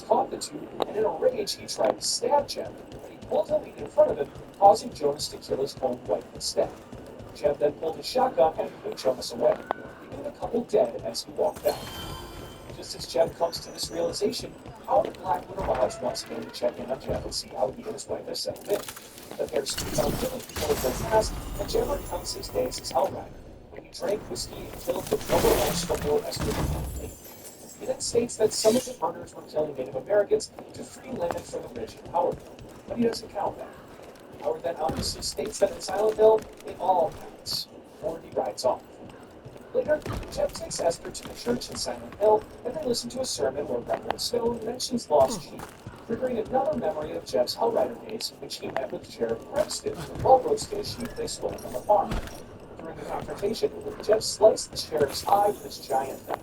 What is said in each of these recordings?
caught the two, and in a rage he tried to stab Jeb, but he pulled Helene in front of him, causing Jonas to kill his own wife instead. Jeb then pulled his shotgun and put Jonas away, leaving the couple dead as he walked out. Just as Jeb comes to this realization, Howard Blackwood arrives once again to check in on Jeb and see how he and his wife have settled in. The pair speak on killing before it goes past, and Jeb recounts his days as Hellrider, when he drank whiskey and killed the trouble and Stonewall Esther completely. He then states that some of the murders were killing Native Americans to free land for the rich and powerful, but he doesn't count that. Howard then obviously states that in Silent Hill, it all counts, before he rides off. Later, Jeb takes Esther to the church in Silent Hill, and they listen to a sermon where Reverend Stone mentions lost sheep, triggering another memory of Jeb's Hellrider days in which he met with Sheriff Preston while roasting a sheep they stole from the farm. During the confrontation, Jeb sliced the sheriff's eye with his giant knife.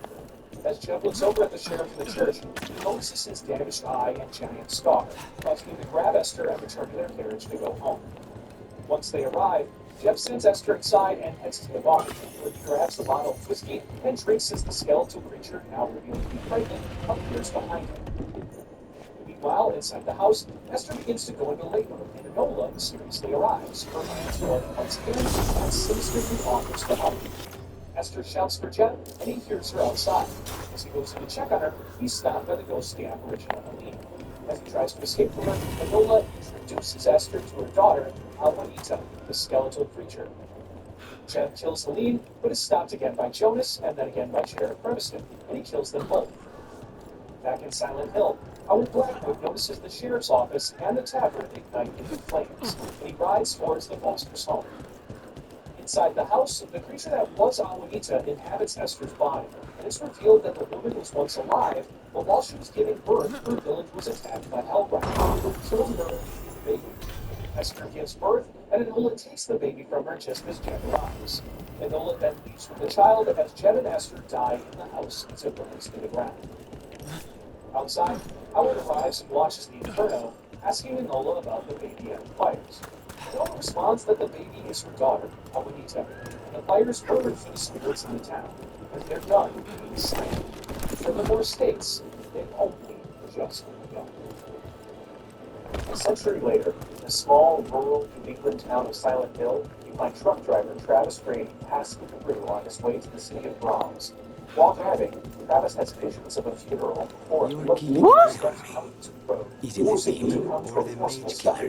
As Jeb looks over at the sheriff in the church, he notices his damaged eye and giant scar, causing him to grab Esther and return to their carriage to go home. Once they arrive, Jeb sends Esther inside and heads to the bar, where he grabs a bottle of whiskey and drinks as the skeletal creature, now revealed to be pregnant, appears behind him. Meanwhile, inside the house, Esther begins to go into labor, and Enola mysteriously arrives, her hands blowing once again, and sinisterly offers to help. Esther shouts for Jeb, and he hears her outside. As he goes in to check on her, he's stopped by the ghostly apparition of Helene. As he tries to escape from her, Enola introduces Esther to her daughter, Aljuanita, the skeletal creature. Jeb kills Helene, but is stopped again by Jonas, and then again by Sheriff Preston, and he kills them both. Back in Silent Hill, Howard Blackwood notices the sheriff's office and the tavern ignite into flames, and he rides towards the Foster's home. Inside the house, the creature that was Aljuanita inhabits Esther's body, and it's revealed that the woman was once alive, but while she was giving birth, her village was attacked by Hellrider, who killed her and the baby. Esther gives birth, and Enola takes the baby from her just as Jeb arrives. Enola then leaves with the child as Jeb and Esther die in the house as it burns to the ground. Outside, Howard arrives and watches the inferno, asking Enola about the baby and the fires. Enola responds that the baby is her daughter, Aljuanita, and the fires burn for the spirits in the town, but they're done being silent. Furthermore states, they've only just begun. A century later, in a small, rural New England town of Silent Hill, you find truck driver Travis Grady passing through on his way to the city of Bronx. While driving, Travis has visions of a funeral before he looks coming to the road, forcing him to come to a forceful stop.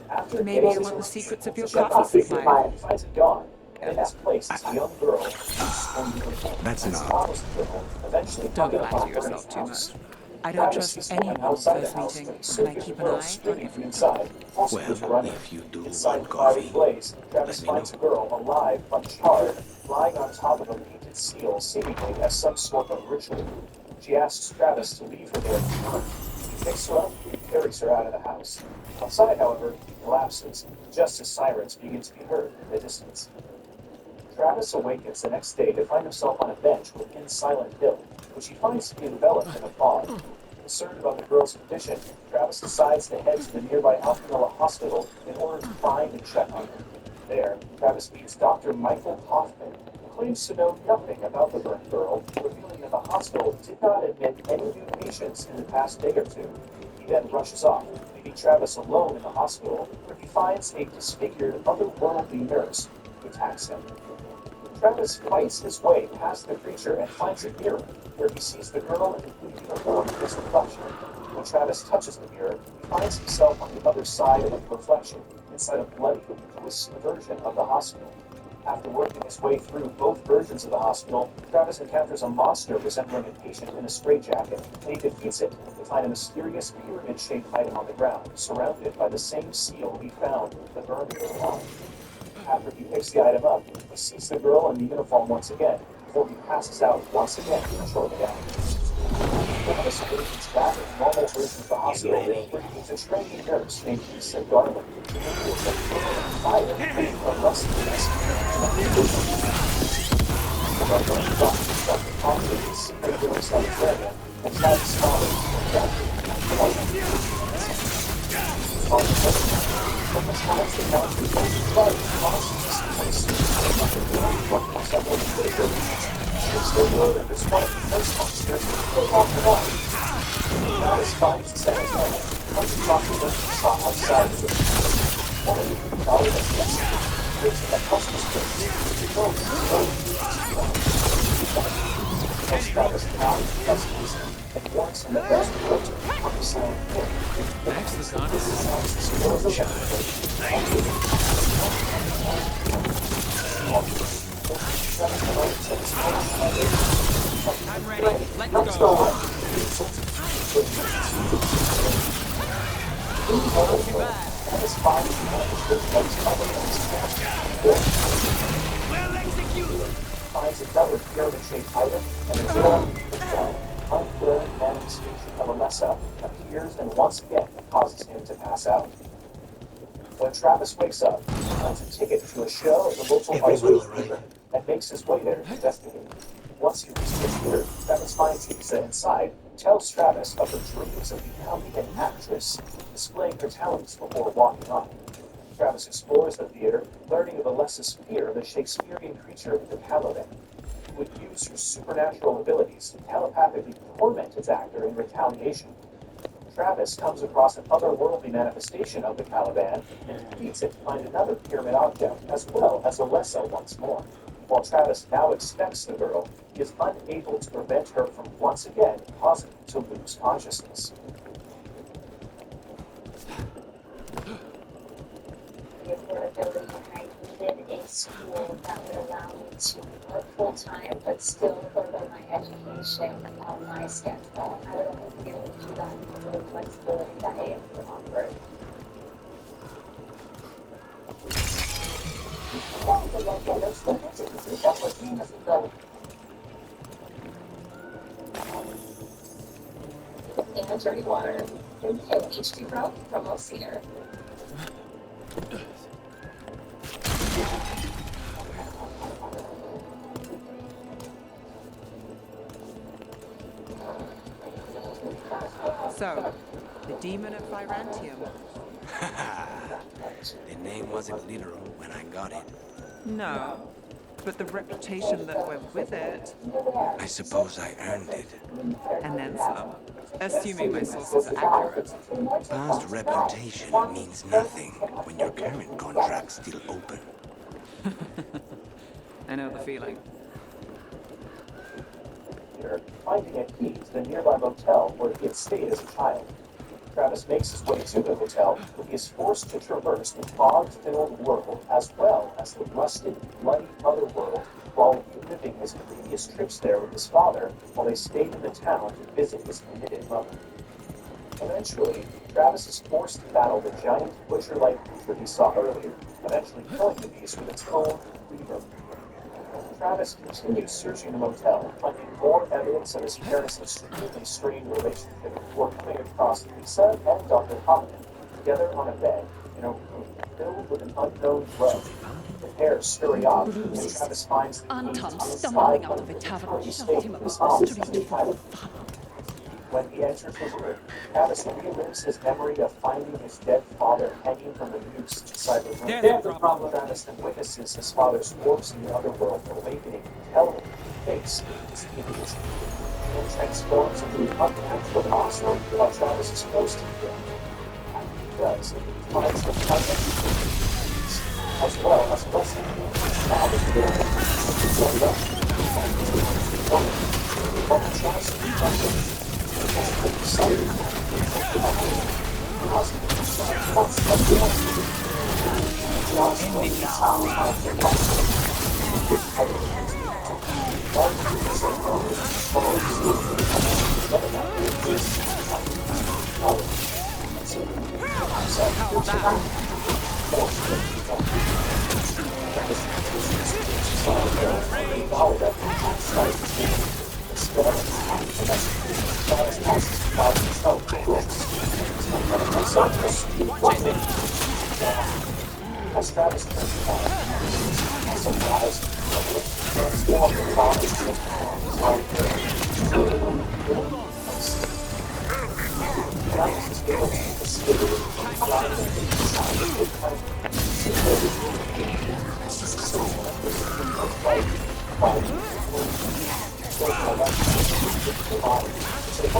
After Maybe you want the secrets of your coffee supply. He finds it gone, and in its place is a young girl who's That's enough. eventually Don't coming lie to upon yourself Gray's too house. much. I don't trust anyone at first meeting, and I keep an eye on everyone. Inside, Well, if you do inside want the fiery coffee, blaze, Travis let me know. finds a girl alive but charred, lying on top of a painted seal, seemingly as some sort of ritual. She asks Travis to leave her there. He picks her up and carries her out of the house. Outside, however, he collapses, just as sirens begin to be heard in the distance. Travis awakens the next day to find himself on a bench within Silent Hill, which he finds to be enveloped in a fog. Concerned about the girl's condition, Travis decides to head to the nearby Alpinella Hospital in order to find and check on her. There, Travis meets Dr. Michael Hoffman, who claims to know nothing about the burnt girl, revealing that the hospital did not admit any new patients in the past day or two. He then rushes off, leaving Travis alone in the hospital, where he finds a disfigured, otherworldly nurse who attacks him. Travis fights his way past the creature and finds a mirror, where he sees the girl in the blue uniform in his reflection. When Travis touches the mirror, he finds himself on the other side of the reflection, inside a bloody, twisted version of the hospital. After working his way through both versions of the hospital, Travis encounters a monster resembling a patient in a straitjacket, and he defeats it to find a mysterious pyramid-shaped item on the ground, surrounded by the same seal he found the burned girl on. After he picks the item up, he sees the girl in the uniform once again, before he passes out once again shortly after. Travis returns back in the normal version of the hospital, where he meets a trainee nurse named Lisa Garland, who reveals that she was fired from rusty desk. Garland drops himself in conflict with secret girls like Freya, and Travis follows her back to from the times the monsters were described as monsters, and seems what was that one for the girls. It's the word of this one of the first monsters who off the line. Travis finds the sanitary, comes across the empty spot outside of the one of the knowledge of the lives in a custom space. Tells Travis how he customers and warns him that there's a rotor on the side of him. Thanks, Lasagna. Sounds the squirrels of I'm ready. Let's go. Well executed. Finds another pyramid-shaped item and a door unwilling manifestation of Alessa appears and once again causes him to pass out. When Travis wakes up, he finds a ticket to a show at the local Everyone high all right? school and makes his way there to investigate. Once he reaches the theater, Travis finds Lisa inside, tells Travis of her dreams of becoming an actress, displaying her talents before walking on. Travis explores the theater, learning of Alessa's fear of the Shakespearean creature the Caliban, who would use her supernatural abilities to telepathically torment its actor in retaliation. Travis comes across an otherworldly manifestation of the Caliban and defeats it to find another pyramid object, as well as Alessa once more. While Travis now expects the girl, he is unable to prevent her from once again causing him to lose consciousness. The affordability, I needed a school that would allow me to work full-time but still further my education on my schedule. I would only be able to do that because of the flexibility that AIM offered. And dirty water. And H2 from Cedar. So, the demon of Virantium. The name wasn't literal when I got it. No, but the reputation that went with it, I suppose I earned it. and then some. Assuming my sources are accurate. Past reputation means nothing when your current contract's still open. I know the feeling. Finding a key to the nearby motel where he had stayed as a child. Travis makes his way to the hotel, where he is forced to traverse the fog-filled world as well as the rusted, bloody otherworld while reliving his previous trips there with his father while they stayed in the town to visit his committed mother. Eventually, Travis is forced to battle the giant butcher-like creature he saw earlier, eventually killing the beast with its own reaver. Travis continues searching the motel, finding more evidence of his parents' extremely strained relationship before coming across Lisa and Dr. Hoffman together on a bed in a room filled with an unknown drug. The pair scurry off, and Travis finds the Anton, keys stumbling inside out of a the tavern, empty shot state him of his above the arms street. and when he enters his room, Travis relives his memory of finding his dead father hanging from a noose inside the room. There's the problem. Travis then witnesses his father's corpse in the otherworld awakening, telling him to face his demons. And transforms into the unnatural monster while Travis is close to him. After he does, he finds the presence as well as blessing him. Now the villain is going up. As Travis turns back, he's surprised transformed the father's Travis is able to escape Dr.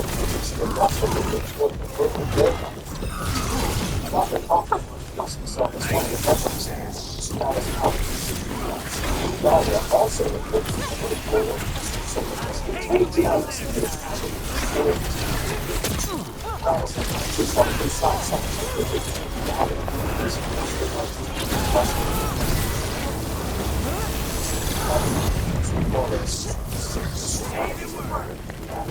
Hoffman introduced himself as one of the veterans there. That was how Dahlia also reported to the reporter. So it was contained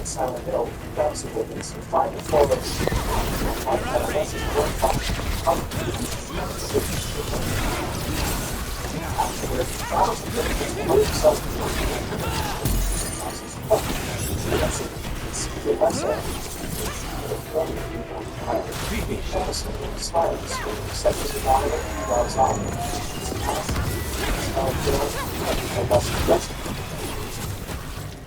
Silent Hill, that's the witness who find the photos.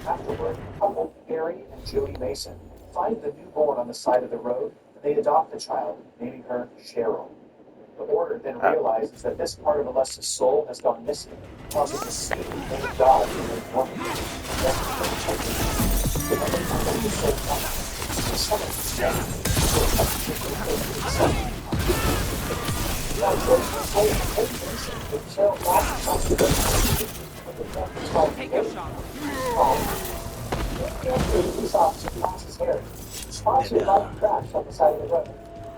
Afterward, couple Gary and Julie Mason find the newborn on the side of the road, and they adopt the child, naming her Cheryl. The Order then realizes that this part of Alessa's soul has gone missing, causing the seed of God to live woman. Take a shot. Police officer passes Harry. Spots her body crashed on the side of the road.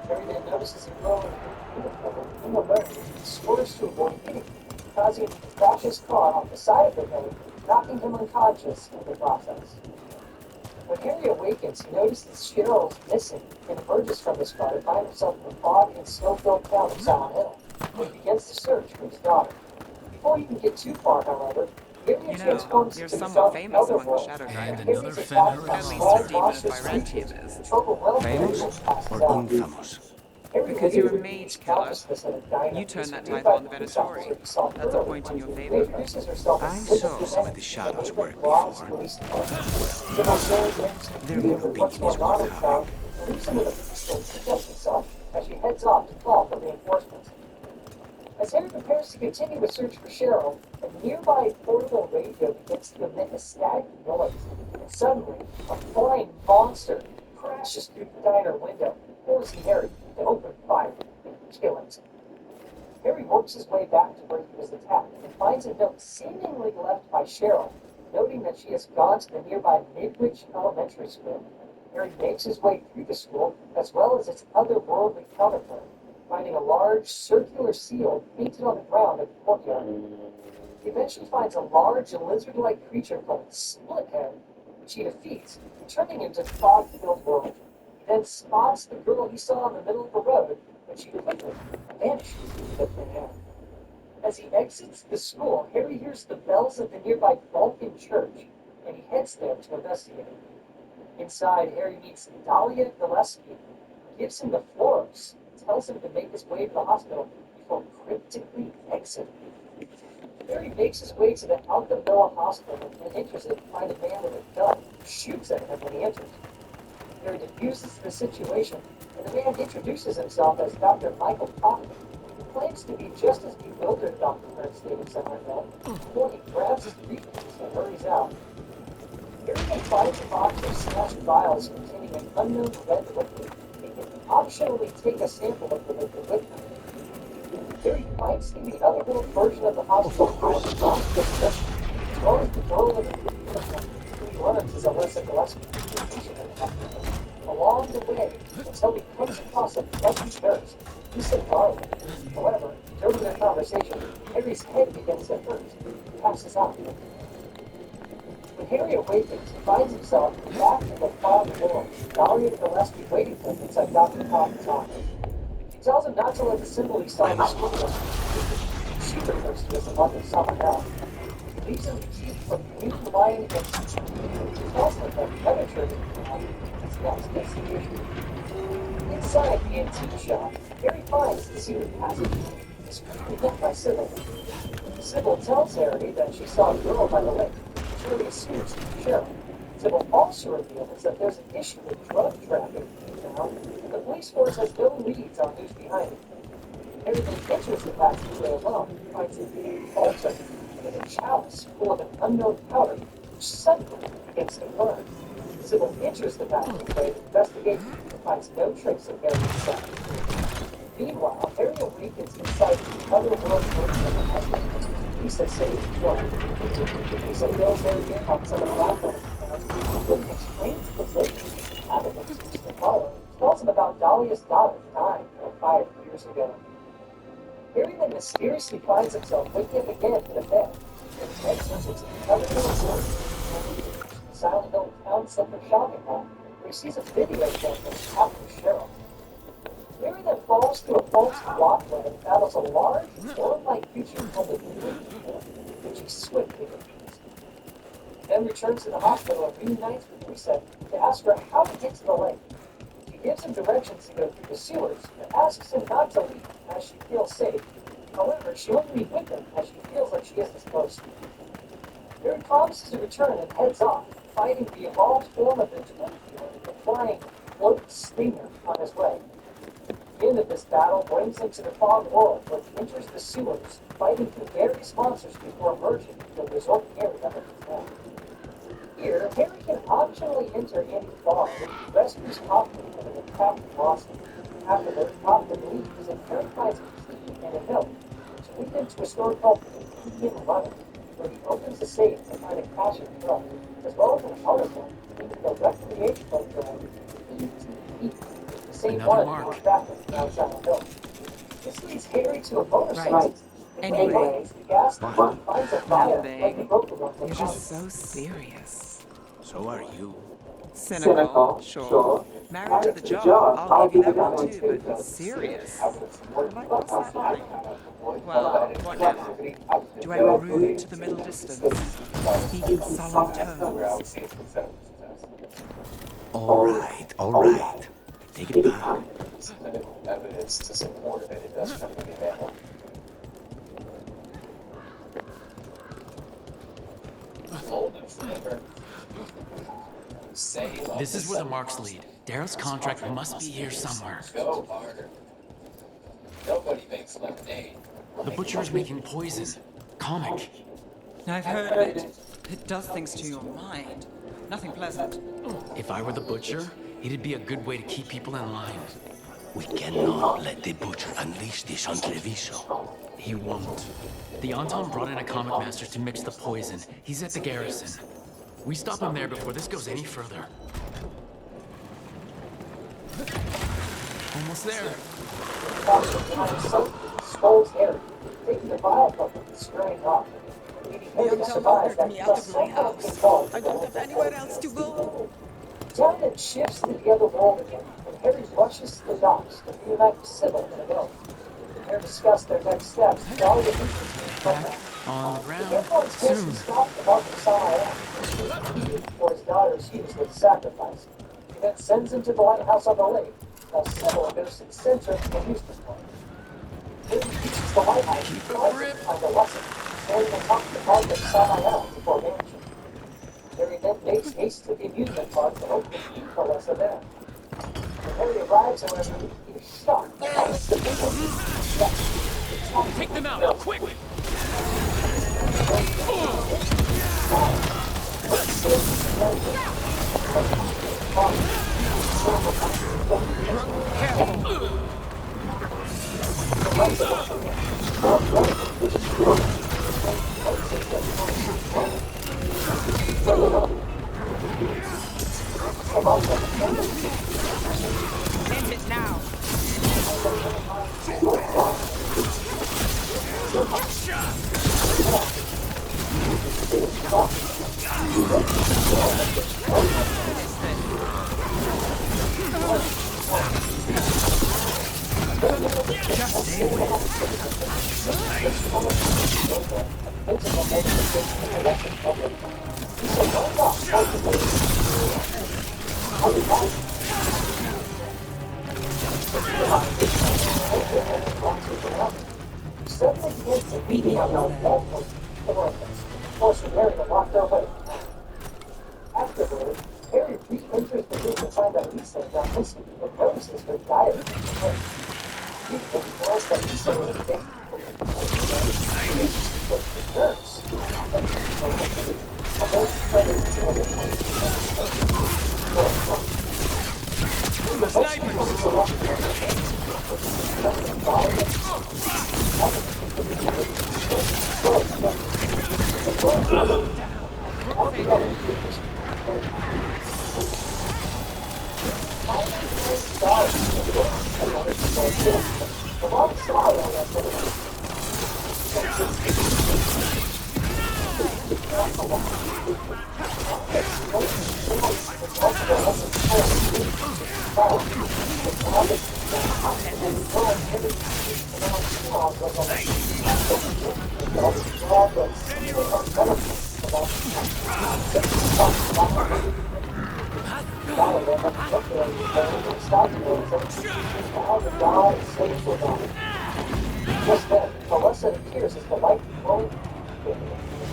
Harry then notices a girl in the road swerves to avoid hitting, causing him to crash his car off the side of the road, knocking him unconscious in the process. When Harry awakens, he notices Cheryl is missing and emerges from his car to find himself in the fog and snow-filled town of Silent Hill, where he begins to search for his daughter. Before he can get too far, however, Harry transforms You're into somewhat himself in famous the among the world, Shadow And Dragons. another Fenrir At is least gone. as deep as my red team is. Famous or infamous? Because you're a mage killer. You turned that title on the Venatori. That's a point in your favor. I saw some of the shadows work before. Their opinion is worth having. As she heads off to call for reinforcements. As Harry prepares to continue the search for Cheryl, a nearby portable radio begins to emit a static noise, and suddenly, a flying monster crashes through the diner window, forcing Harry to open fire and kill himself. Harry works his way back to where he was attacked and finds a note seemingly left by Cheryl, noting that she has gone to the nearby Midwich Elementary School. Harry makes his way through the school, as well as its otherworldly counterpart, finding a large circular seal painted on the ground of the courtyard. He eventually finds a large lizard-like creature called Splithead, which he defeats, turning into the fog-filled world. He then spots the girl he saw in the middle of the road, but she quickly vanishes into thin air. As he exits the school, Harry hears the bells of the nearby Balkan church, and he heads there to investigate. Inside, Harry meets Dahlia Gillespie, who gives him the Floros, tells him to make his way to the hospital before cryptically exiting. Harry makes his way to the Alcabella Hospital and enters it to find a man with a gun who shoots at him when he enters. Harry diffuses the situation, and the man introduces himself as Dr. Michael Kaufman, who claims to be just as bewildered about the current state of Silent Hill before he grabs his briefcase and hurries out. Harry then finds a box of smashed vials containing an unknown red liquid. He can optionally take a sample of the liquid with him. Harry finds the otherworld version of the hospital called the hospital, as well as the girl in the uniform, who he learns is Alyssa Gillespie, the patient in the hospital. Along the way, until he comes across a pleasant nurse, Lisa Garland. However, during their conversation, Harry's head begins to hurt. He passes out. When Harry awakens, he finds himself back in the fog world, Dahlia Gillespie waiting for him inside Dr. Kaufman's office. She tells him not to let the symbol he saw in the school she refers to as the month of summer now. She leaves him to keep from the new lion against she tells him that the other church is his next destination. Inside the antique shop, Harry finds the secret passage. It's quickly met by Sybil. Sybil tells Harry that she saw a girl by the lake. Harry assumes to be Cheryl. Sybil also reveals that there's an issue with drug trafficking now, and the police force has no leads on who's behind it. Harry then enters the passageway alone and finds an altar with a chalice full of an unknown powder, which suddenly begins to burn. Sybil enters the bathroom to investigate and finds no trace of Harry inside. Meanwhile, Harry awakens inside the other world version of the husband. Lisa saves John. Lisa fills Harry in on some of the background and explains the late Abigail seems to follow. Tells him about Dahlia's daughter dying 5 years ago. Harry then mysteriously finds himself waking up again in a bed and enters into the other world. Silent Hill Town Center shopping mall, where he sees a video game of Captain Cheryl. Harry then falls through a false walkway and battles a large, worm-like creature called the Blue, which he swiftly defeats. Then returns to the hospital and reunites with Lisa to ask her how to get to the lake. She gives him directions to go through the sewers and asks him not to leave as she feels safe. However, she won't leave with him as she feels like she isn't supposed to. Harry promises to return and heads off, fighting the evolved form of the twin killer, the flying float stinger on his way. The end of this battle brings him to the fog world, where he enters the sewers, fighting through various monsters before emerging to the resort area of the town. Here, Harry can optionally enter any bar where he rescues Hoffman from an attack monster. Afterward, Hoffman leaves and Harry finds a key and a note, which lead him to a store called the Indian Runner, where he opens the safe to find a cash and truck, as well as an article into the recreation program ETE, the same Another one mark. on traffic outside the hill. This leads Harry to a motorcycle. Right. Anyway, Anyway. the gas station finds a fire like the Nothing. broken one from You're just Hoffman. so serious. So are you. Cynical, sure. Married to the job, I'll give you that one too, but serious? Like, what's that like? Well, what now? Do I brood to the middle distance? Speak in solemn tones? All right. Take it back. Evidence to support that it does come to be that one. This is where the marks lead. Darrow's contract must be here somewhere. Go harder. Nobody makes lemonade. The butcher is making poison. Comic. I've heard of it. It does things to your mind. Nothing pleasant. If I were the butcher, it'd be a good way to keep people in line. We cannot let the butcher unleash this on Treviso. He won't. The Anton brought in a comic master to mix the poison. He's at the garrison. We stop him there before this goes any further. Almost there. Scolds Harry, taking the vial from him and scurrying off. The Anton ordered me out of my house. I don't have anywhere else to go. Lieutenant shifts to the other world again, and Harry rushes to the docks to reunite with Sybil in the mill. They discuss their next steps and all the interesting program. On the The ground. airport Soon. station stopped about the Sahara for his daughter's use with sacrifice. He then sends him to the lighthouse on the lake, while Sybil goes to the center of the amusement park. Harry reaches the lighthouse and finds him on the lesson, carrying him up the park of Sahara before vanishing. Harry then makes haste to the amusement park to hope to keep Melissa there. When Harry arrives, however, he is shocked by the people. Take them out, quick! End it now. Suddenly begins to beat me on multiple forcing Harry to walk their way. Afterward, Harry re-enters the room to find that Lisa is not missing and notices her diary. He realizes that Lisa was a victim of the nurse. Just then, Melissa appears as the light glowing.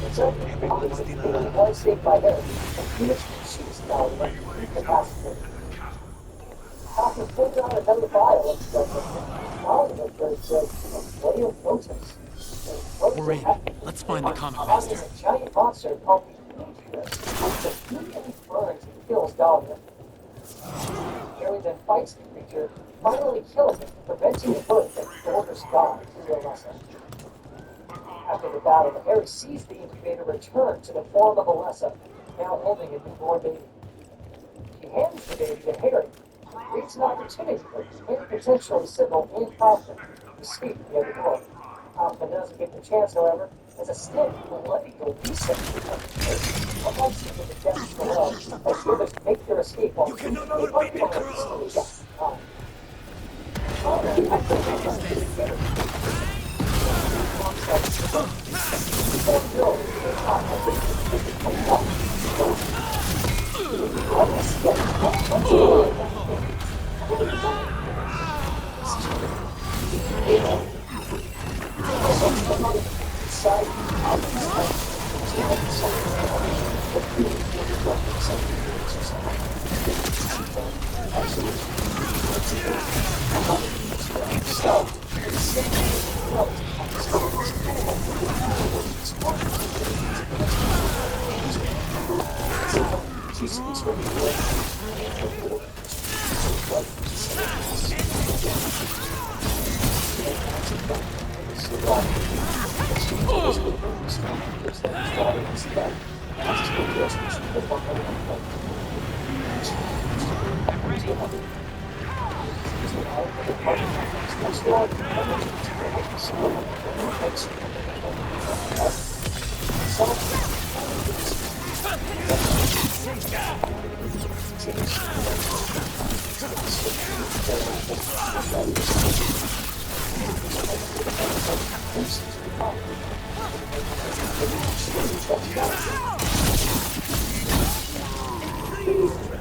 It's one saved by Eric, and Phoenix shoots down and incapacitated. After pulls out another vial of what do you notice? We're in. Let's find the comic There's master. a giant monster called the Demetrius that immediately burns and kills Dahlia. Harry then fights the creature, finally killing it, preventing the birth that orders God to their lesson. After the battle, Harry sees the incubator return to the form of Alessa, now holding a newborn baby. He hands the baby to Harry, who creates an opportunity for him, potentially Sybil and Kaufman, to speak the other door. Kaufman doesn't get the chance, however, as a stick will let me go reset. Once you get the guests below, as the others make their escape while you cannot be crows!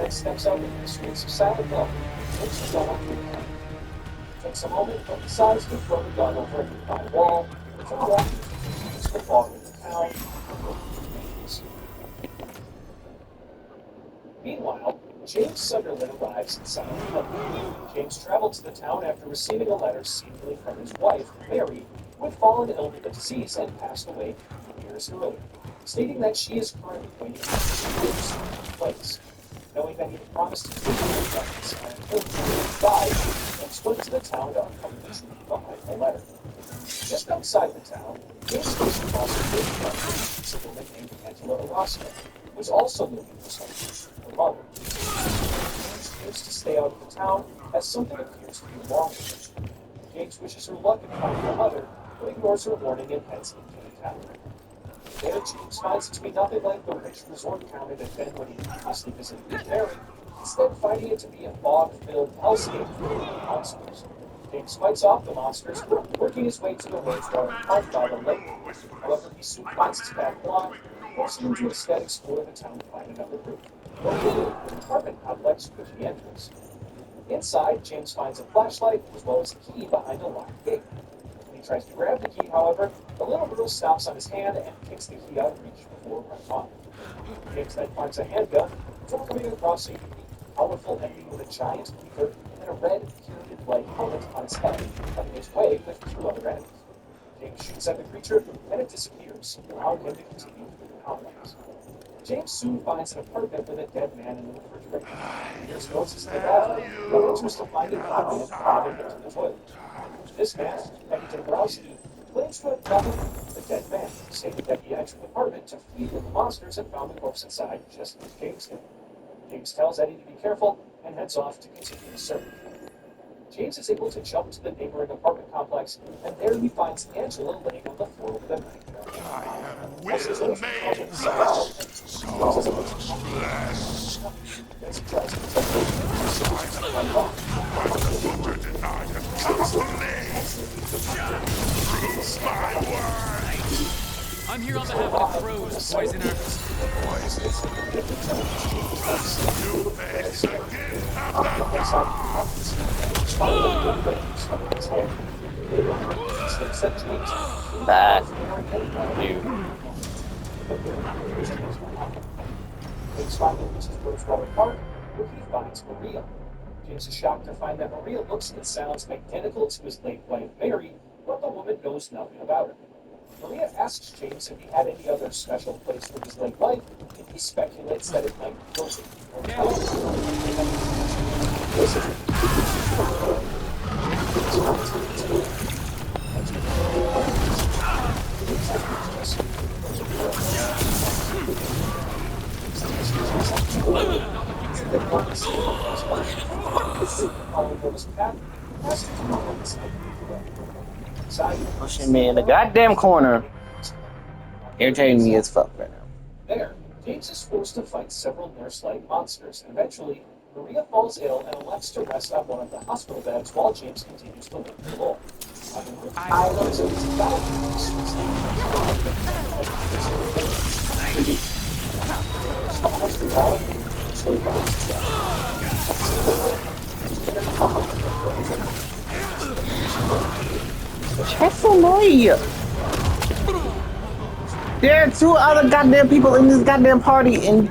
Steps out into the streets of Silent Hill, takes the gun up to the camera. Takes a moment, but decides to throw the gun over by the wall, which all continues to fall into town. Meanwhile, James Sunderland arrives in Silent Hill. James traveled to the town after receiving a letter seemingly from his wife, Mary, who had fallen ill with the disease and passed away years earlier, stating that she is currently waiting for place. Knowing that he had promised to take her justice and he died, James went to the town to uncover the truth behind the letter. Just outside the town, James comes across a big country, a woman named Angela Orozco, who was also looking for something, her mother. James fears to stay out of the town as something appears to be wrong with her. James wishes her luck in finding her mother, but ignores her warning and heads into the town. There, James finds it to be nothing like the rich resort town it had been when he previously visited with Mary, instead finding it to be a fog-filled hellscape full of monsters. James fights off the monsters, working his way to the woods where out by the lake. However, he soon finds his path blocked, forcing him to instead explore the town to find another route, located in an apartment complex which he enters. Inside, James finds a flashlight as well as a key behind a locked gate. When he tries to grab the key, however, the little girl stops on his hand and kicks the key out of reach before running off. James then finds a handgun, before coming across a unique, powerful ending with a giant beaker and a red, pyramid-like helmet on his head, cutting his way with two other enemies. James shoots at the creature, and it disappears, allowing him to continue through the complex. James soon finds an apartment with a dead man in the refrigerator. Here's Moses in the bathroom, but enters to find a con man falling into the toilet. This man, Eddie Dombrowski, claims to have traveled with the dead man, stating that he entered the apartment to flee from the monsters and found the corpse inside, just as James did. James tells Eddie to be careful and heads off to continue the search. James is able to jump to the neighboring apartment complex, and there he finds Angela laying on the floor with a knife in her hand. As his own James is able as he tries to protect I'm here on behalf of the crows, poisoner. Back. You. James finally reaches Rosewater Park, where he finds Maria. James is shocked to find that Maria looks and sounds identical to his late wife Mary, but the woman knows nothing about her. Maria asks James if he had any other special place for his late wife, and he speculates that it might be closer. Pushing me in the goddamn corner. Irritating me as fuck right now. There, James is forced to fight several nurse-like monsters, and eventually, Maria falls ill and elects to rest on one of the hospital beds while James continues to look for Lowell. I learned Check-a-moy. There are two other goddamn people in this goddamn party, and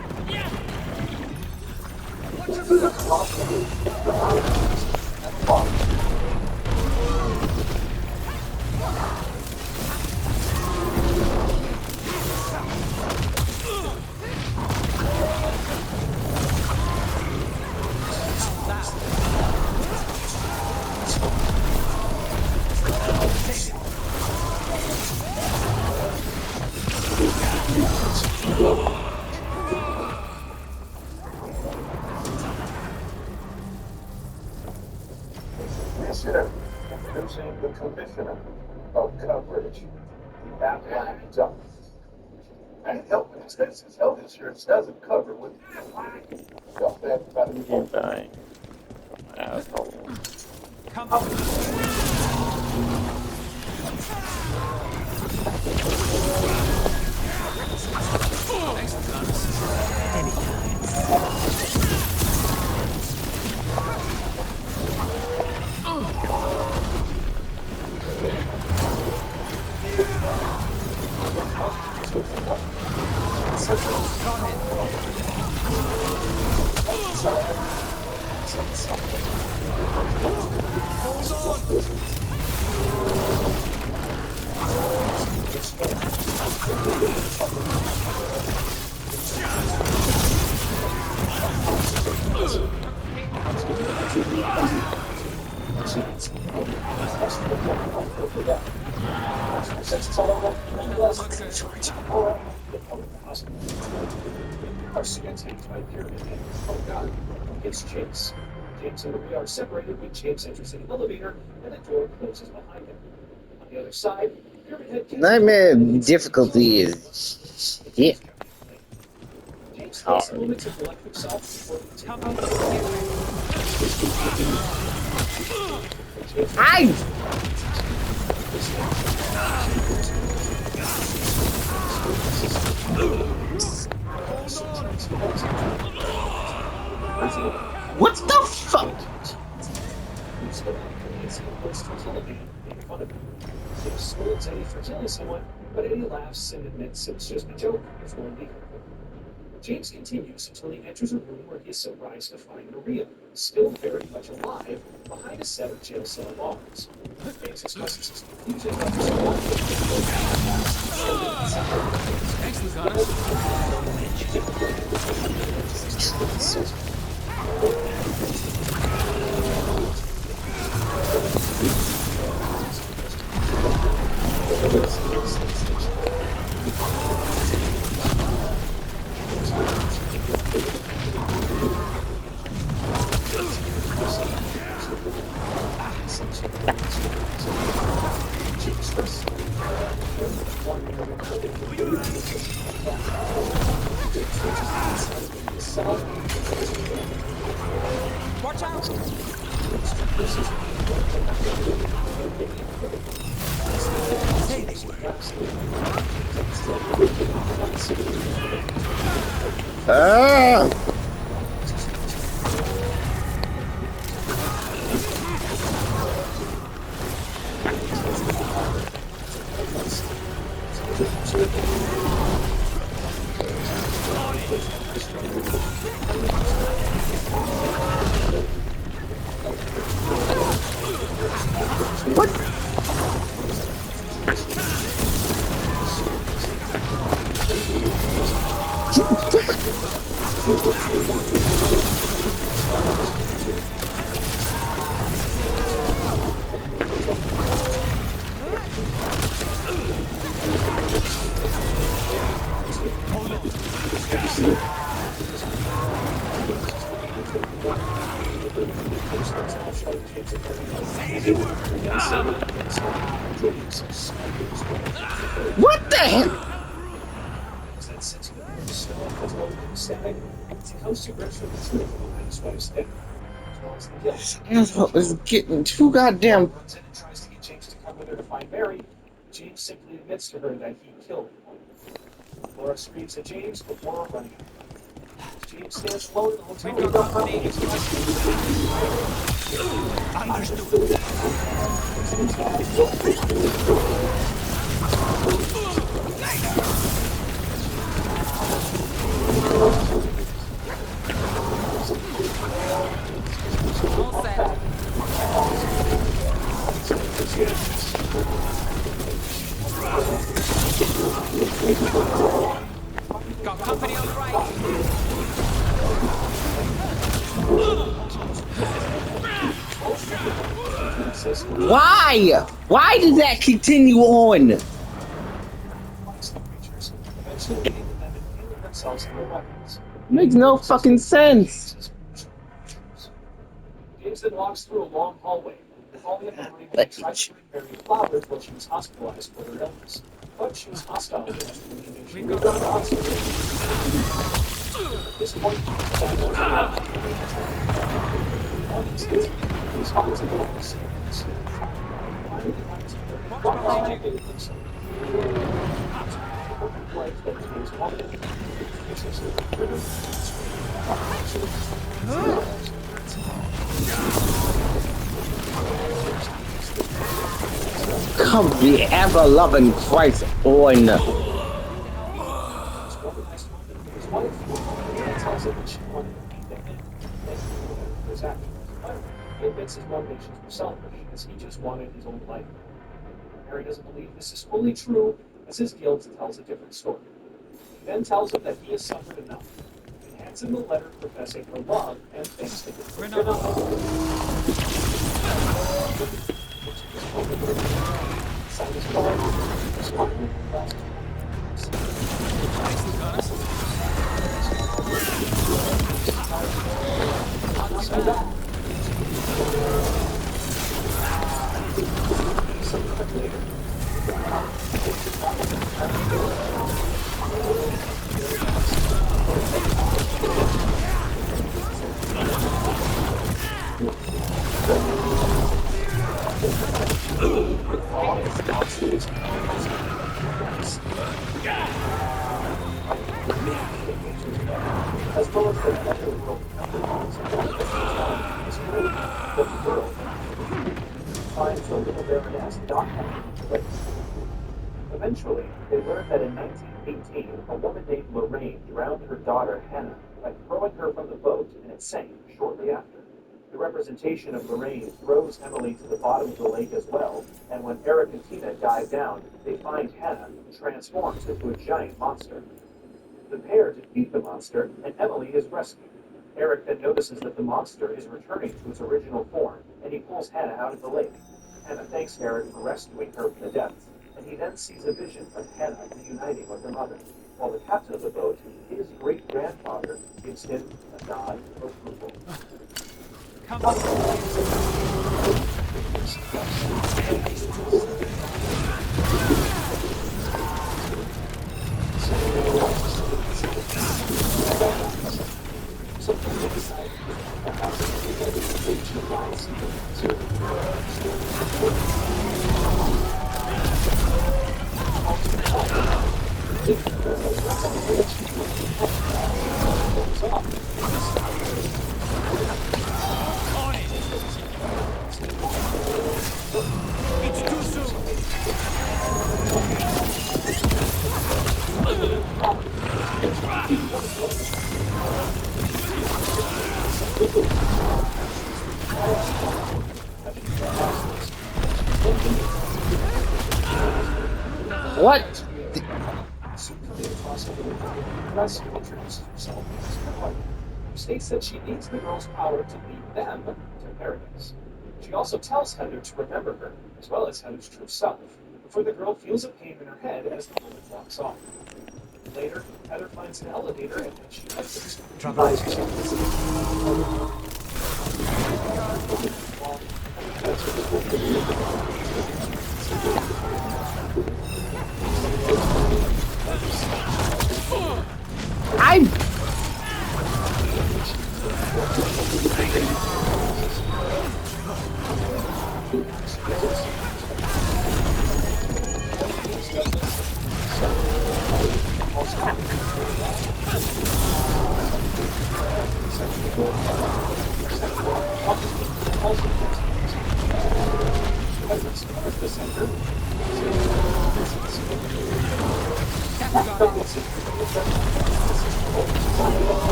introducing the commissioner of coverage, that black duck. And health insurance doesn't cover what got that about fine. Asshole. Come on. Thanks, It's James. James and Maria are separated when James enters an elevator and the door closes behind him. On the other side, Pyramid Head Nightmare difficulty is shit. James takes a moment to collect himself before he What the fuck? James scolds Eddie for killing someone, but Eddie laughs and admits it's just a joke before leaving. James continues until he enters a room where he is surprised to find Maria, still very much alive, behind a set of jail cell walls. James expresses his confusion about this. Thanks, Lucana. Watch out! Say they were. Ah! What? What the hell? This asshole is getting too goddamn. Tries to get James to come with her to find Mary. James simply admits to her that he killed her. Laura screams at James before running out. James stands alone in the hotel room. Understood. All set. Got company on the right. Why? Why did that continue on? Makes no fucking sense. James then walks through a long hallway, calling up Emily and tries to bring Mary flowers while she was hospitalized for her illness. But she was hostile to him, believing she would go to the hospital. At this point, he's responsible for secrets. Come the ever-loving Christ on. He admits his motivations were selfish, as he just wanted his own life. Harry doesn't believe this is fully true, as his guilt tells a different story. He then tells him that he has suffered enough, and hands him the letter professing her love and thanks to him for Sign his card, responding to the last as well as the letter wrote. Finds the little baroness docking place. Eventually, they learned that in 1918, a woman named Lorraine drowned her daughter Hannah by throwing her from the boat, and it sank shortly after. The representation of Lorraine throws Emily to the bottom of the lake as well, and when Eric and Tina dive down, they find Hannah, who transforms into a giant monster. The pair defeat the monster, and Emily is rescued. Eric then notices that the monster is returning to its original form, and he pulls Hannah out of the lake. Hannah thanks Eric for rescuing her from the depths, and he then sees a vision of Hannah reuniting with her mother, while the captain of the boat, his great-grandfather, gives him a nod of approval. Come on. It's too soon. What? Rescue introduces herself as her wife, who states that she needs the girl's power to lead them to paradise. She also tells Heather to remember her, as well as Heather's true self, before the girl feels a pain in her head as the woman walks off. Later, Heather finds an elevator and she exits. I'm.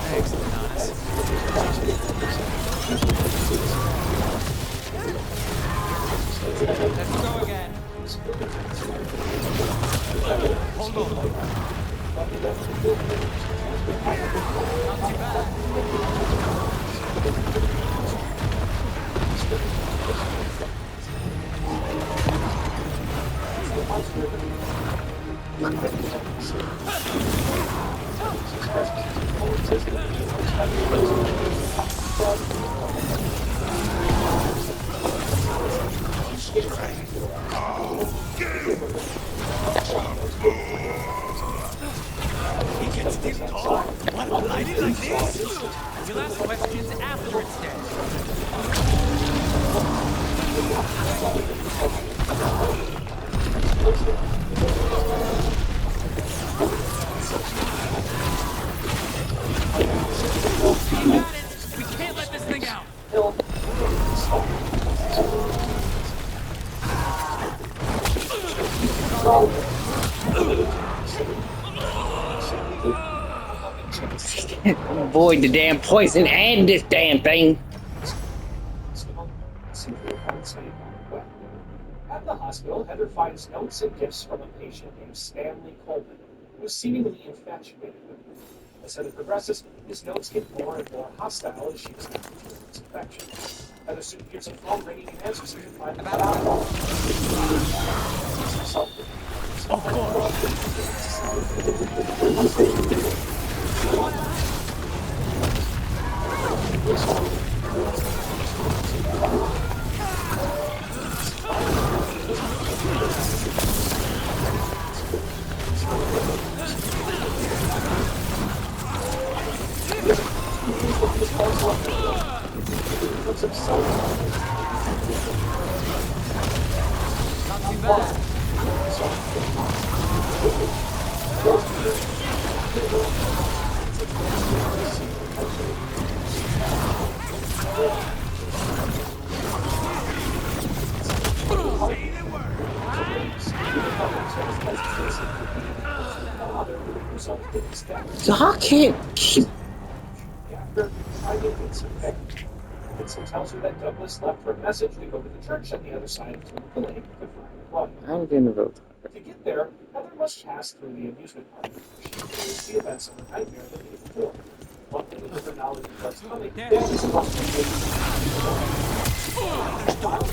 Thanks, Adonis. Let's go again. Hold on. Not too bad. He can still talk? What, blinded like this? We'll ask questions after it's dead. We got it! We can't let this thing out! Avoid the damn poison and this damn thing. At the hospital, Heather finds notes and gifts from a patient named Stanley Coleman, who is seemingly infatuated with her. As Heather progresses, his notes get more and more hostile as she is not feeling his affection. Heather soon hears a phone ringing and answers it to find out Not too bad. Y'all can't keep. After finding Vincent there, Vincent tells her that Douglas left her a message to go to the church on the other side of the lake to find his wife. I'm getting vote. To get there, Heather must pass through the amusement park. She recalls the events of her nightmare the day before. Luckily, with her knowledge of what's coming, Danny's lost her Got it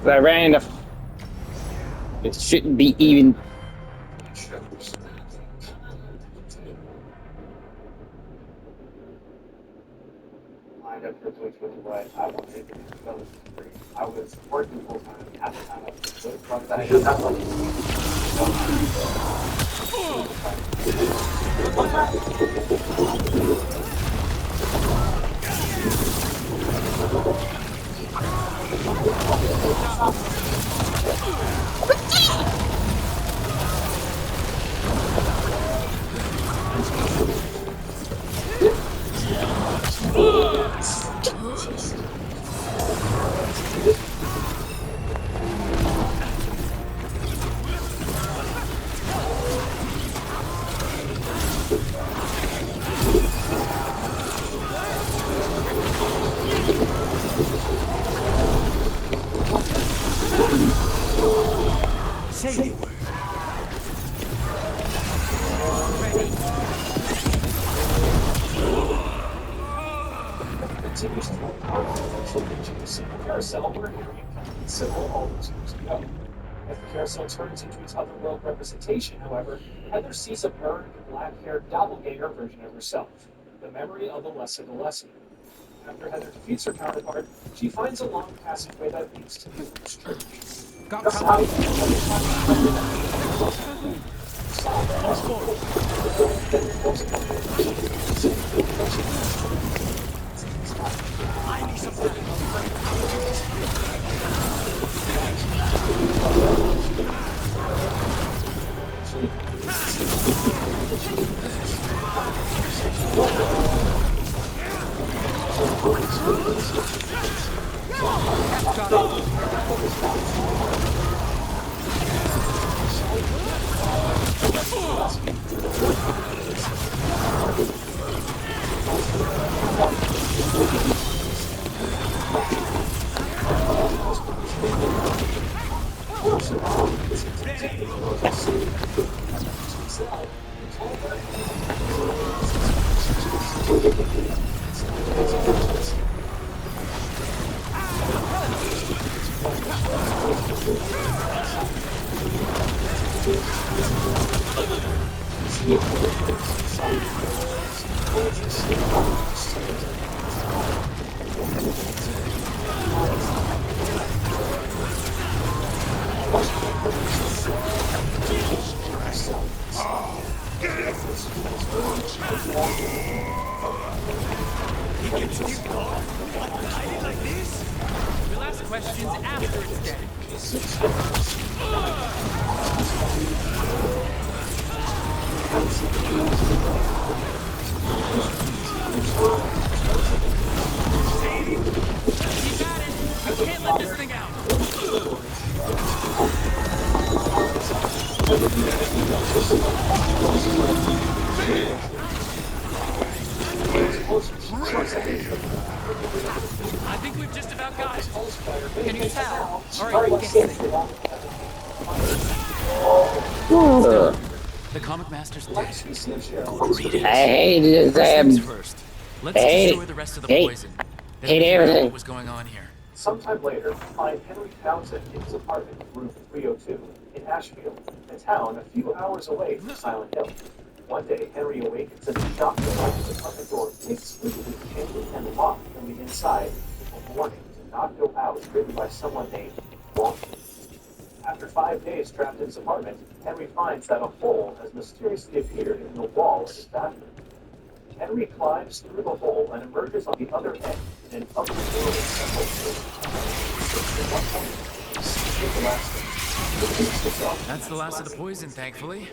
I ran the. It shouldn't be even. lined up for which was what I wanted to do. I was working full time at the time. I was that I did not want Say the word. continues to work hard for the carousel where Harry encountered Sybil all those years ago. As the carousel turns into its otherworld representation, however, Heather sees a burned, black-haired doppelganger version of herself, the memory of Alessa the Lesser. After Heather defeats her counterpart, she finds a long passageway that leads to the Luke's church. Got That's cover. I need some time. We'll ask questions after it's dead. Keep at it. We can't let this thing out. I think we've just about got it. Can you tell? Or Alright, are you guessing? The comic master's dead. I hate this First things damn. first. Let's Hey, destroy the rest of the hey, poison. Then hate we figure out everything. what was going on here. Sometime later, we find Henry Townsend in his apartment, room 302, in Ashfield, a town a few hours away from Silent Hill. One day, Henry awakens and is shocked to find his apartment door fixed with the chain and locked from the inside, from morning to not go out, written by someone named Walter. After 5 days trapped in his apartment, Henry finds that a hole has mysteriously appeared in the wall of his bathroom. Henry climbs through the hole and emerges on the other end in an otherworldly That's the last of the poison, thankfully.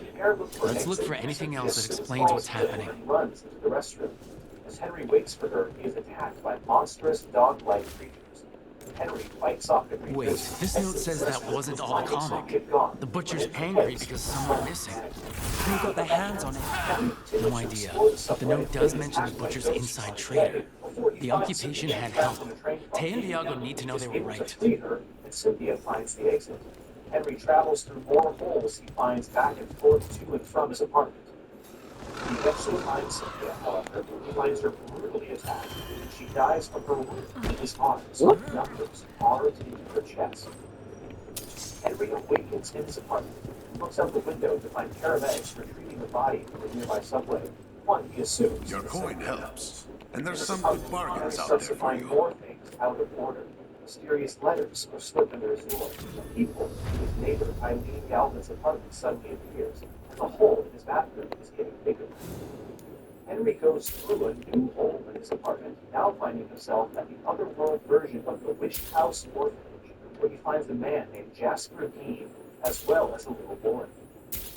Let's look for anything else that explains what's happening. Runs into the restroom. As Henry waits for her, he is attacked by monstrous dog-like creatures. Henry fights off the creatures. Wait, this note says that wasn't all comic. The butcher's angry because some are missing. Who got their hands on it? No idea. But the note does mention the butcher's inside trader. The occupation had help. Tay and Diago need to know they were right. And Cynthia finds the exit. Henry travels through more holes he finds back and forth to and from his apartment. He eventually finds Cynthia, however. He finds her brutally attacked. She dies from her wound in his arms, with numbers carved into her chest. Henry awakens in his apartment and looks out the window to find paramedics retrieving the body from a nearby subway. One he assumes. Your coin helps. And there's some Henry good bargains out starts there to for find you. more things out of order. Mysterious letters are slipped under his door. People in his neighbor Eileen Galvin's apartment suddenly appears, and the hole in his bathroom is getting bigger. Henry goes through a new hole in his apartment, now finding himself at the otherworld version of the Wish House orphanage, where he finds a man named Jasper Dean, as well as a little boy.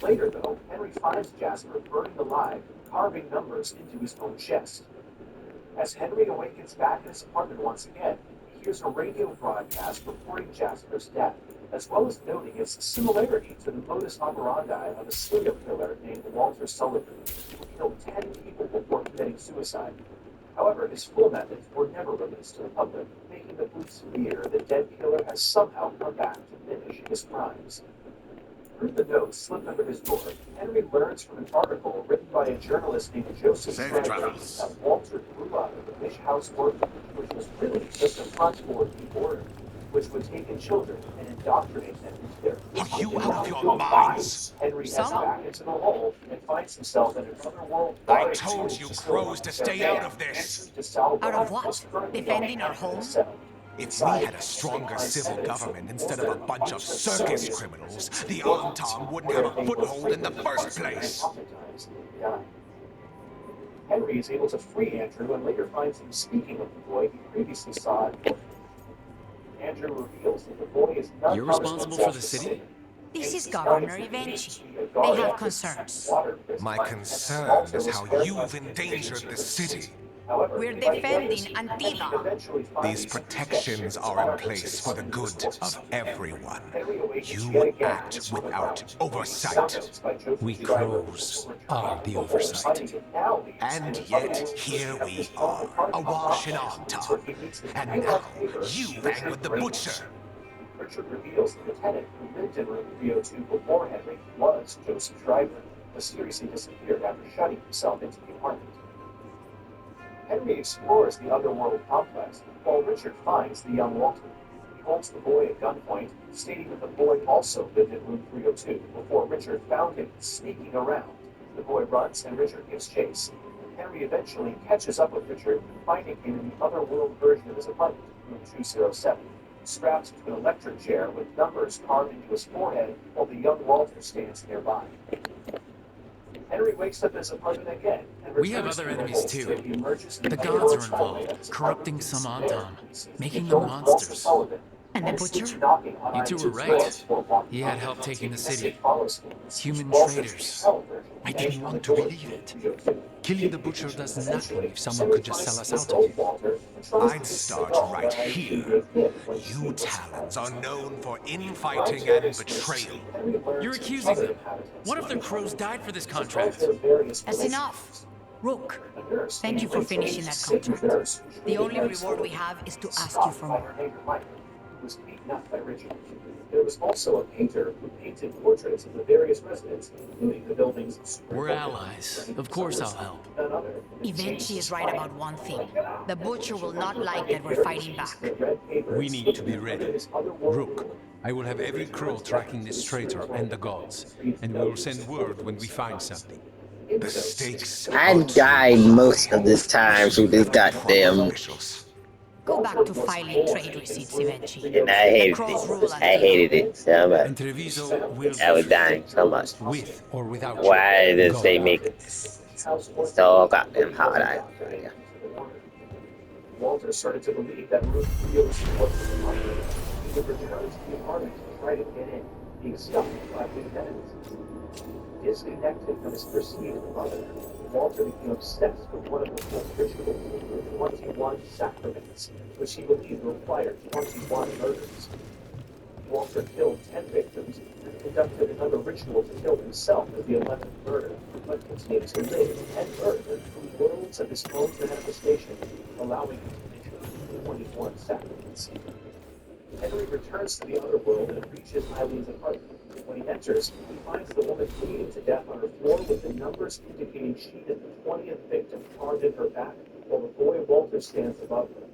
Later, though, Henry finds Jasper burning alive, carving numbers into his own chest. As Henry awakens back in his apartment once again, he hears a radio broadcast reporting Jasper's death, as well as noting its similarity to the modus operandi of a serial killer named Walter Sullivan, who killed 10 people before committing suicide. However, his full methods were never released to the public, making the police fear the dead killer has somehow come back to finish his crimes. Through the notes slipped under his door, Henry learns from an article written by a journalist named Joseph Safe Stradley travels. that Walter grew up in the Wish House orphanage, which was really just a front for the order, which would take in children and indoctrinate them into their Are you out of your minds? Henry heads back into the hole and finds himself in an otherworld. I told you crows to stay out of this. Out of what? Defending our home? If we had a stronger civil government instead of a bunch of circus criminals, the Anton wouldn't have a foothold in the first place. Henry is able to free Andrew and later finds him speaking with the boy he previously saw at the orphanage. Andrew reveals that the boy is not You're responsible for the city? This is Governor Evenchi. They have concerns. My concern is how you've endangered the city. We're defending Antiva. These protections are in place for the good of everyone. You act without oversight. We crows are the oversight. And yet, here we are, awash in Anton. And now, you bang with the butcher. Richard reveals the lieutenant who lived in room 302 before Henry was Joseph Schreiber, mysteriously disappeared after shutting himself into the apartment. Henry explores the underworld complex, while Richard finds the young Walter. He holds the boy at gunpoint, stating that the boy also lived in room 302 before Richard found him sneaking around. The boy runs and Richard gives chase. Henry eventually catches up with Richard, finding him in the otherworld version of his apartment, room 207, strapped to an electric chair with numbers carved into his forehead while the young Walter stands nearby. Henry wakes up in his apartment again. And we have other enemies too. The gods are involved, corrupting some Anton, making them monsters. And the butcher? You two were right. He had help taking the city. Human traitors. I didn't want to believe it. Killing the butcher does nothing if someone could just sell us out of here. I'd start right here. You Talons are known for infighting and betrayal. You're accusing them. What if their crows died for this contract? That's enough. Rook, thank you for finishing that contract. The only reward we have is to ask you for more. Was beaten up by Richard. There was also a painter who painted portraits of the various residents, including the building's We're allies. Of course I'll help. Evenchi is right about one thing. The butcher will not like that we're fighting back. We need to be ready. Rook, I will have every crow tracking this traitor and the gods, and we will send word when we find something. The stakes I died most of this time through this goddamn Go back to filing trade receipts eventually. And I The hated crows it. rule I until hated now. it so much. And Treviso will I be was free, dying so much. with or without you. Why does Go. they make it so goddamn hard? Walter started to believe that Ruth really supported his apartment. He would return to the apartment to try to get in, being stopped by lieutenants. Disconnected from his perceived mother, Walter became obsessed with one of the most rituals, the 21 sacraments, which he believed required 21 murders. Walter killed 10 victims and conducted another ritual to kill himself as the 11th murder, but continued to live and murder through worlds of his own manifestation, allowing him to enter the 21 sacraments. Henry returns to the other world and reaches Eileen's apartment. When he enters, he finds the woman bleeding to death on her floor with the numbers indicating she is the 20th victim carved in her back, while the boy Walter stands above her.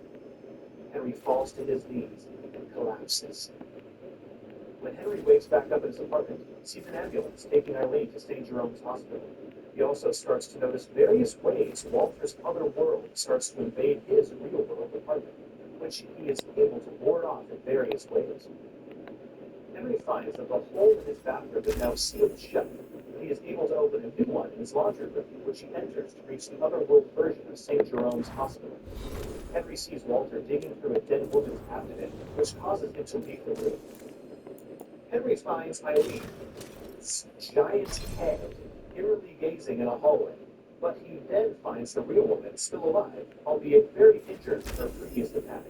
Henry falls to his knees and collapses. When Henry wakes back up in his apartment, he sees an ambulance taking Eileen to St. Jerome's Hospital. He also starts to notice various ways Walter's other world starts to invade his real-world apartment, which he is able to ward off in various ways. Henry finds that the hole in his bathroom is now sealed shut, and he is able to open a new one in his laundry room, which he enters to reach the other-world version of St. Jerome's Hospital. Henry sees Walter digging through a dead woman's abdomen, which causes him to leave the room. Henry finds Eileen's giant head eerily gazing in a hallway, but he then finds the real woman still alive, albeit very injured from her previous attack.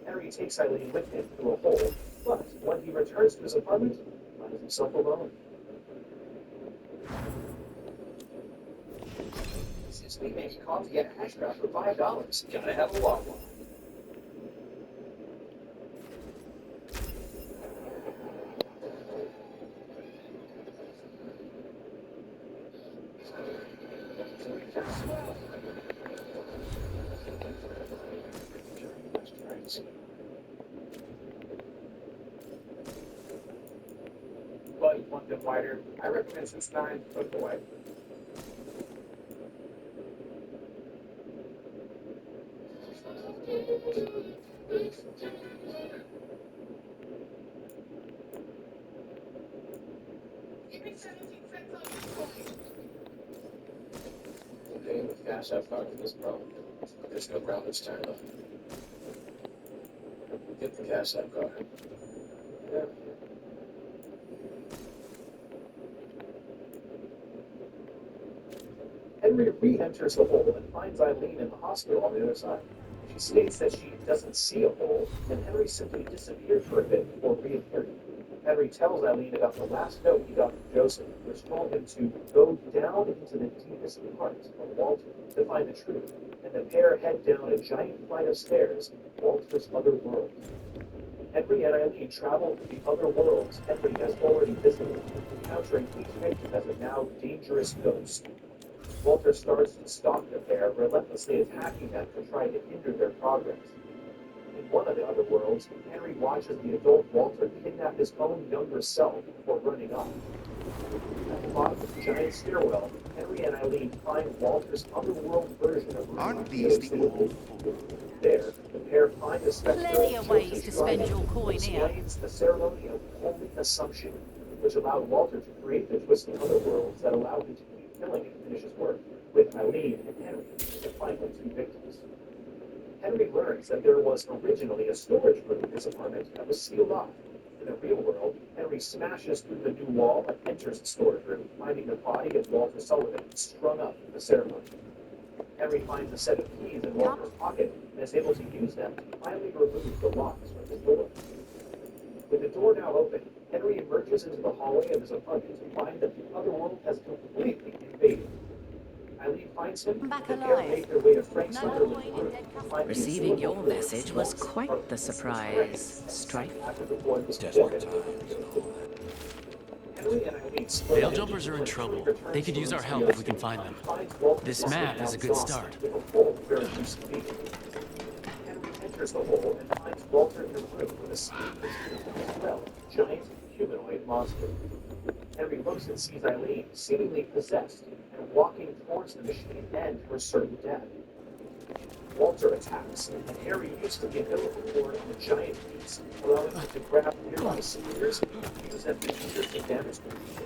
Henry takes Eileen with him through a hole, but when he returns to his apartment, he finds himself alone. Since we make coffee at hash brown for $5, gotta have a long one. But you want them wider? I recommend since 9, put the white. Okay, with cash I've conquered this problem. There's no ground this turn left. Get the cash I've conquered. Yeah. Henry re-enters the hole and finds Eileen in the hospital on the other side. She states that she doesn't see a hole, and Henry simply disappeared for a bit before reappearing. Henry tells Eileen about the last note he got from Joseph, which told him to go down into the deepest part of Walter to find the truth, and the pair head down a giant flight of stairs, Walter's other world. Henry and Eileen travel to the other worlds Henry has already visited, encountering each victim as a now dangerous ghost. Walter starts to stalk the pair, relentlessly attacking them to try to hinder their progress. In one of the other worlds, Henry watches the adult Walter kidnap his own younger self before running off. At the bottom of the giant stairwell, Henry and Eileen find Walter's otherworld version of Ruby. Aren't these the old There, the pair find a specter Plenty of ways Joseph to spend Schreiber, your who coin here. explains the ceremony of holy assumption, which allowed Walter to create the twisted otherworlds that allowed him to keep killing and finish his work, with Eileen and Henry, the final two victims. Henry learns that there was originally a storage room in his apartment that was sealed off. In the real world, Henry smashes through the new wall and enters the storage room, finding the body of Walter Sullivan strung up in the ceremony. Henry finds a set of keys in Walter's pocket and is able to use them to finally remove the locks from his door. With the door now open, Henry emerges into the hallway of his apartment to find that the other world has completely invaded. Eileen finds him, Back and the pair alive. make their way to Frank's Not Sunderland going room in dead to find the Receiving your umbilical cord message was Walter quite Parker. the surprise. Strife? After the boy was Desperate dead. times and all that. Henry and Eileen split Veil up. jumpers are in trouble. Returns They could to use our his help if we can find them. finds Walter This Sullivan map is a good exhausted start. with a hole where it used to be. Henry enters the hole and finds Walter in the room with a sleep as well, a giant humanoid monster. Henry looks and sees Eileen, seemingly possessed, and walking towards the machine and her certain death. Walter attacks, and Harry used to get him with the cord on the giant beast, allowing him to grab nearby spears and use them to pierce damage the beast.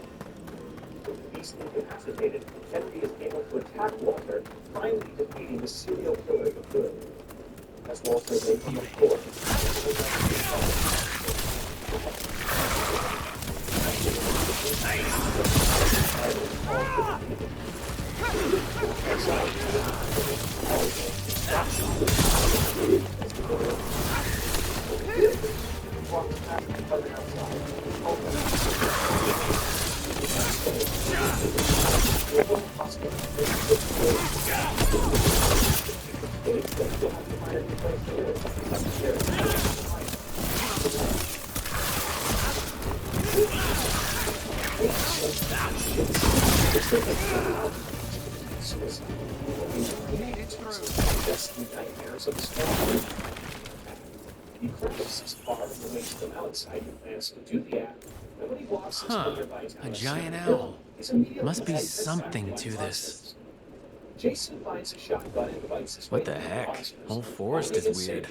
With the beast incapacitated, Henry is able to attack Walter, finally defeating the serial killer of good. As Walter lays on the floor, nightmares of his he purposes far away from outside and plans to do the act. And when he walks into the nearby town, A giant owl. Must be something to this. Jason finds a shotgun and invites his What the heck? Whole forest is weird.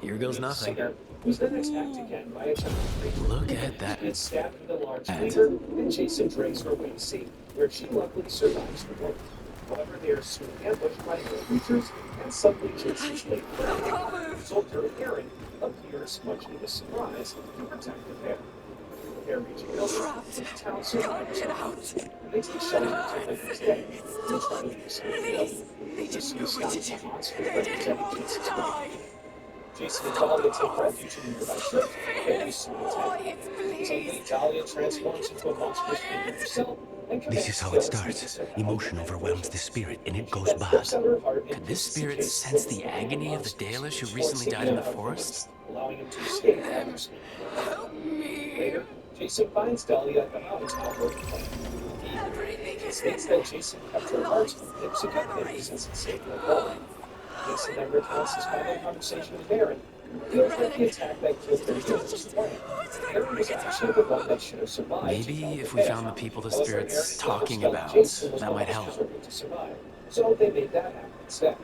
Here goes nothing. Who's then attacked again by a giant creature. Look at that. She gets stabbed with a large cleaver, and Jason drags her away to safety, where she luckily survives the bullet. However, they are soon ambushed by other creatures, and suddenly Jason's late soldier Aaron appears much to his surprise to protect the pair. The pair reach a building, the town survivors are out. They take shelter until they is dead, and they try to leave somebody else. Jason stops the monster representing Jason's body. Jason and Dahlia take refuge in the nearby church, and they soon attack. Suddenly, Dahlia transforms into a monstrous figure herself. This is how it starts. Emotion overwhelms the spirit and it goes bad. Could this spirit sense the agony of the Dalish who recently died in the forest? Allowing him to escape others. Later, Jason finds Dahlia at the mountain top where he states that Jason kept her heart and protected him since he saved her home. Jason then recounts his final conversation with Aaron. He was like the attack that killed their James' plan. Aaron was actually the one that should have survived. Maybe if we found the people the spirit's talking about, that might help. So they made that happen instead.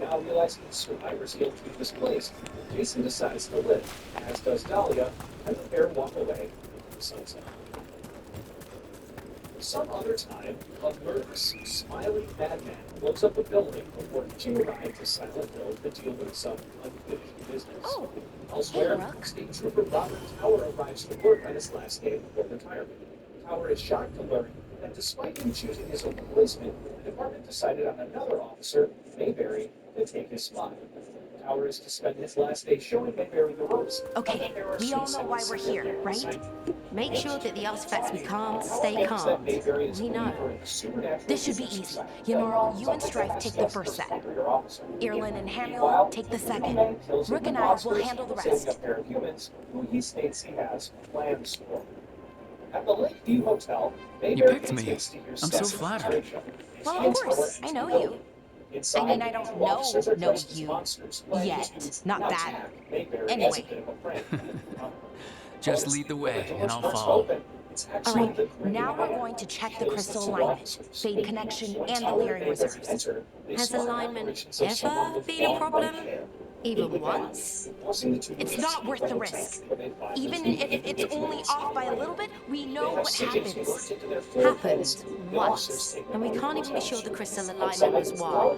Now realizing the survivors healed through this place, Jason decides to live, as does Dahlia, and the pair walk away into the sunset. Some other time, a murderous, smiling madman blows up a building before hitching a ride to Silent Hill to deal with some unfinished business. Elsewhere, State Trooper Robert Tower arrives to work on his last day before retirement. Tower is shocked to learn that despite him choosing his own replacement, the department decided on another officer, Mayberry, to take his spot. Tower is to spend his last day showing Mayberry the ropes. Okay, we all know why we're here, right? Make sure that the artifacts we can't stay calm. We know. This should be easy. Yenora, you and Strife take the first set. Irlin and Hamill take the second. Rook and I will handle the rest. Who he states he has plans for. At the Lakeview Hotel, You picked me. I'm so flattered. Well, of course, I know you. I mean, I don't know you yet. Not that. Anyway. Just lead the way, and I'll follow. Alright, now we're going to check the crystal alignment, fade connection, and the layering reserves. Has alignment ever been a problem? Even once? It's not worth the risk. Even if it's only off by a little bit, we know what happens. Happened once. And we can't even be sure the crystal alignment was why.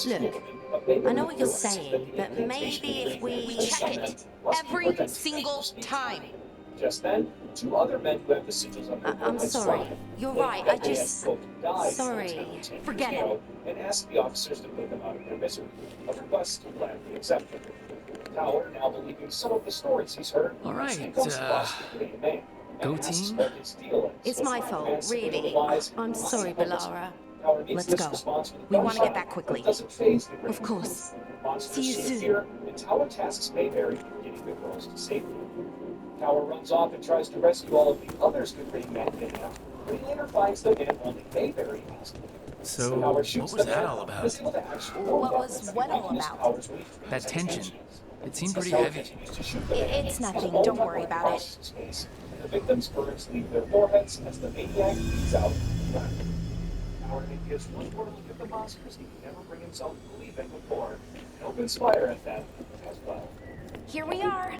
Look, I know what you're saying, but maybe if we check it every single time. Just then, two other men who have the sigils on their I'm sorry. You're right. I just... Sorry. Forget it. And ask the officers to put them out of their misery. A request gladly accepted. Tower, now believing some of the stories he's heard, all right, go team. It's my fault, really. I'm sorry, Balara. Let's go. We want to get back quickly. Of course. See you soon. And Tower tasks Mayberry getting the girls to safety. Tower runs off and tries to rescue all of the others who bring Mandania, but he later finds the man only Mayberry has. So, what was that all about? What was what all about? That tension. It seemed pretty heavy. It's nothing. Don't worry about it. The victims' burns leave their foreheads as the maniac leads out. Morgan gives one more look at the monsters he could never bring himself to believe in before, and opens fire at them as well. Here we are.